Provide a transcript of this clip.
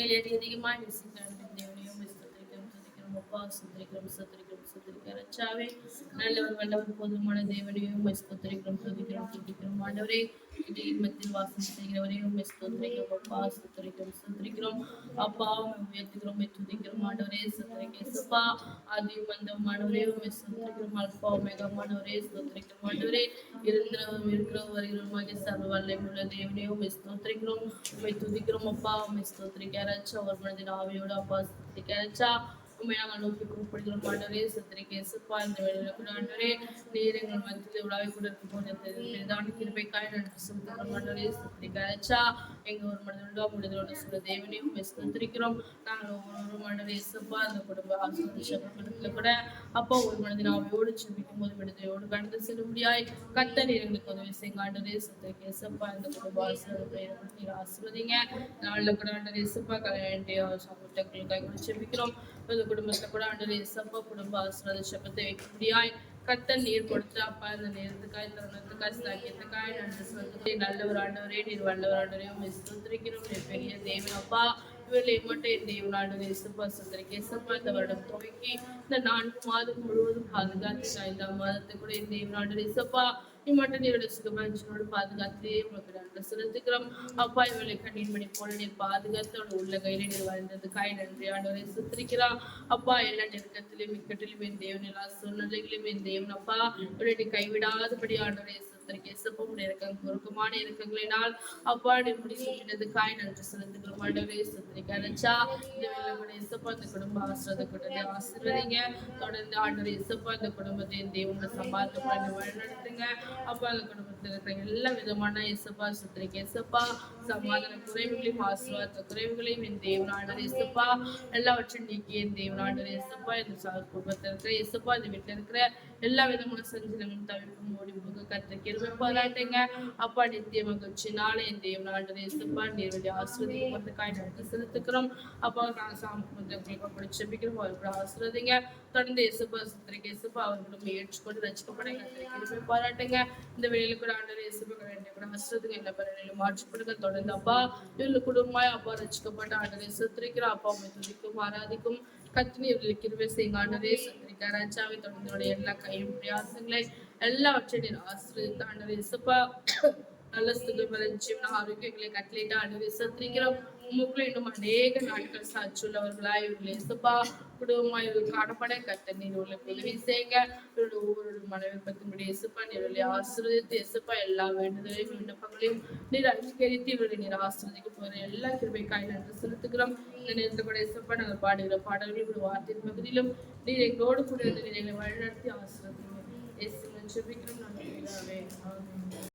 ஏழடி அதிகமாய் நேசிக்கிறேன் தேவனையும் ஸ்தோத்திரிக்கிறோம் துதிக்கிறோம் அப்பா ஸ்தோத்திரிக்கிறோம் ரச்சாவே நல்லவர் வல்லவர் போதுமான தேவனையும் ஸ்தோத்திரிக்கிறோம் துதிக்கிறோம் ஆண்டவரே இந்த இன்பத்தில் வாசம் செய்கிறவரையும் ஸ்தோத்திரிக்கிறோம் அப்பா ஸ்தோத்திரிக்கிறோம் அப்பா உயர்த்துகிறோம் துதிக்கிறோம் ஆண்டவரே ஸ்தோத்திரிக்கப்பா ஆதியும் வந்தவும் ஆண்டவரே ஸ்தோத்திரிக்கிறோம் அல்பா ஒமேகா ஆண்டவரே ஸ்தோத்திரிக்கிறோம் ஆண்டவரே இருக்கிற வருகிறோம் சர்வ வல்லை உள்ள தேவனையும் ஸ்தோத்திரிக்கிறோம் உண்மை துதிக்கிறோம் அப்பா உண்மை ஸ்தோத்திரிக்காரச்சா ஒரு மனதின் ஆவியோட அப்பா ஸ்தோத்திரிக்காரச்சா உண்மை நாங்கள் நோக்கி கூப்பிடுகிறோம் ஆண்டவரே ஸ்தோத்திரிக்கேசப்பா இந்த வேளையில கூட ஆண்டவரே நீர் எங்கள் மத்தியில் உலாவி கூட இருக்கும் கிருபைக்காய் நன்றி சொல்லுகிறோம் ஆண்டவரே ஸ்தோத்திரிக்காரச்சா எங்க ஒரு மனதோட முடிதலோட சொல்ல தேவனையும் ஸ்தோத்திரிக்கிறோம் நாங்கள் ஒவ்வொரு ஆண்டவரே இயேசுப்பா அந்த குடும்ப ஆசீர்வாதத்துல கூட அப்பா ஒரு மனதின் ஆவியோடு செபிக்கும் போது விடுதலையோடு கடந்து செல்லும்படியாய் கத்த நீர் எங்களுக்கு உதவி செய்யுங்க ஆண்டவரே ஸ்தோத்திரிக்கேசப்பா இந்த குடும்ப ஆசீர்வாதத்தை ஆசீர்வதிங்க நாளில் கூட ஆண்டவரே இயேசுப்பா கல்யாண சமூகங்களுக்காக கூட செபிக்கிறோம் இந்த குடும்பத்துல கூட ஆண்டவரே இயேசுப்பா குடும்ப ஆசீர்வாத சபத்தை வைக்கும்படியாய் கத்தன் நீர் கொடுத்து அப்பா இந்த நேரத்துக்காய் தருணத்துக்காய் சாக்கியத்துக்காய் நன்றி சொல்லுங்க நல்லவர் ஆண்டவரே நீர் வல்லவர் ஆண்டவரையும் ஸ்தோத்திரிக்கிறோம் பெரிய தேவன் அப்பா இவர்களை மட்டும் என் தேவனாண்டு இயேசுப்பா சுந்தரிக்க இயேசுப்பா இந்த வருடம் துவக்கி இந்த 4 மாதம் முழுவதும் பாதுகாத்து 5ஆம் மாதத்தை கூட என் தேவனாண்டு இயேசுப்பா இம்மட்டும் நீருடைய சுகமஞ்சனோடு பாதுகாத்து உங்களுக்கு நன்றி செலுத்துக்கிறோம் அப்பா இவளை கண்ணீர் மணி போல நீர் பாதுகாத்து அவளை உள்ள கையில நீர் வாழ்ந்ததுக்காய் நன்றி ஆண்டவரை சுத்திரிக்கிறா அப்பா எல்லா நெருக்கத்திலும் இக்கட்டிலும் என் தேவன் எல்லா சூழ்நிலைகளிலும் என் தேவன் அப்பா இவளை கைவிடாதபடி ஆண்டவரை குறுக்கமான இறக்கங்களினால் அப்பா முடி சுற்றினதுக்காய் நன்றி செலுத்துகிறோம் ஆண்டவரே சுத்திரிக்கா இசப்பா இந்த குடும்ப ஆசிரியத்தை ஆசீர்வதிங்க தொடர்ந்து ஆண்டவரே இசப்பா இந்த குடும்பத்தை தேவனோட சம்பாதத்தை வழிநடத்துங்க அப்பா அந்த குடும்பத்தில் இருக்கிற எல்லா விதமான இசப்பா சுத்திரிக்க இசப்பா சமாதான குறைவுகளையும் ஆசீர்வாத குறைவுகளையும் என் தேவனாண்டர் இசப்பா எல்லாவற்றையும் நீக்கி என் தேவனாண்டர் இசப்பா இந்த குடும்பத்தில் இருக்கிற இசப்பா இந்த வீட்டில் இருக்கிற எல்லா விதமான சஞ்சலங்களும் தவிர்க்கும் ஓடி போக கத்த கிருபை பாராட்டுங்க அப்பா நித்திய மகிழ்ச்சி நாளை என் தேவனாண்டர் இசப்பா நேரடி ஆசிரியக்காய் நன்றி செலுத்துக்கிறோம் அப்பா நாங்கள் சாமி பிடிச்சிருக்கிறோம் அவர்கள் ஆசிரியங்க தொடர்ந்து இசப்பா சுத்திரிக்க இசப்பா அவர்களும் ஏற்றுக்கொண்டு ரசிக்கப்பட கிருபை பாராட்டுங்க இந்த வெளியில கூட ஆண்டர் இசப்பா வேண்டிய கூட ஆசிரியங்க எல்லா பலனிலும் மாற்றிப்படுங்க தொடர்ந்து அப்பா இவர்கள் குடும்பமாய் அப்பா ரசிக்கப்பட்ட ஆண்டரை சுத்திரிக்கிற அப்பா உண்மை துதிக்கும் ஆராதிக்கும் கத்தினி இவர்களுக்கு கிருபை செய்யுங்க ஆண்டரே சுத்திரிக்க ராஜாவை தொடர்ந்து எல்லா கையும் பிரயாசங்களை எல்லாவற்றையும் ஆசிரியர் ஆண்டரை இசப்பா நல்ல சுகபலன் ஆரோக்கியங்களை கட்டளையிட்டு ஆண்டவரை சத்திரிக்கிறோம் உங்களுக்குள்ள இன்னும் அநேக நாட்கள் சாட்சியுள்ளவர்களாய் இவர்கள் இசப்பா குடும்பமா இவர்கள் காணப்பட கத்த நீர் உங்களுக்கு உதவி செய்யுங்க இவருடைய ஒவ்வொரு மனவிருப்பத்தின்படி இசப்பா நீர் ஆசீர்வதித்து இசப்பா எல்லா வேண்டுதலையும் விண்ணப்பங்களையும் நீர் அங்கீகரித்து இவருடைய நீர் ஆசீர்வதிக்க போகிற எல்லா கிருபைக்காய் நன்றி செலுத்துக்கிறோம் இந்த நேரத்தில் கூட இசப்பா நாங்கள் பாடுகிற பாடல்களும் வார்த்தையின் பகுதியிலும் நீர் எங்களோடு கூட இருந்து நீர் எங்களை வழிநடத்தி ஆசீர்வதிங்க இயேசுவின் ஜெபிக்கிறோம் நாங்கள்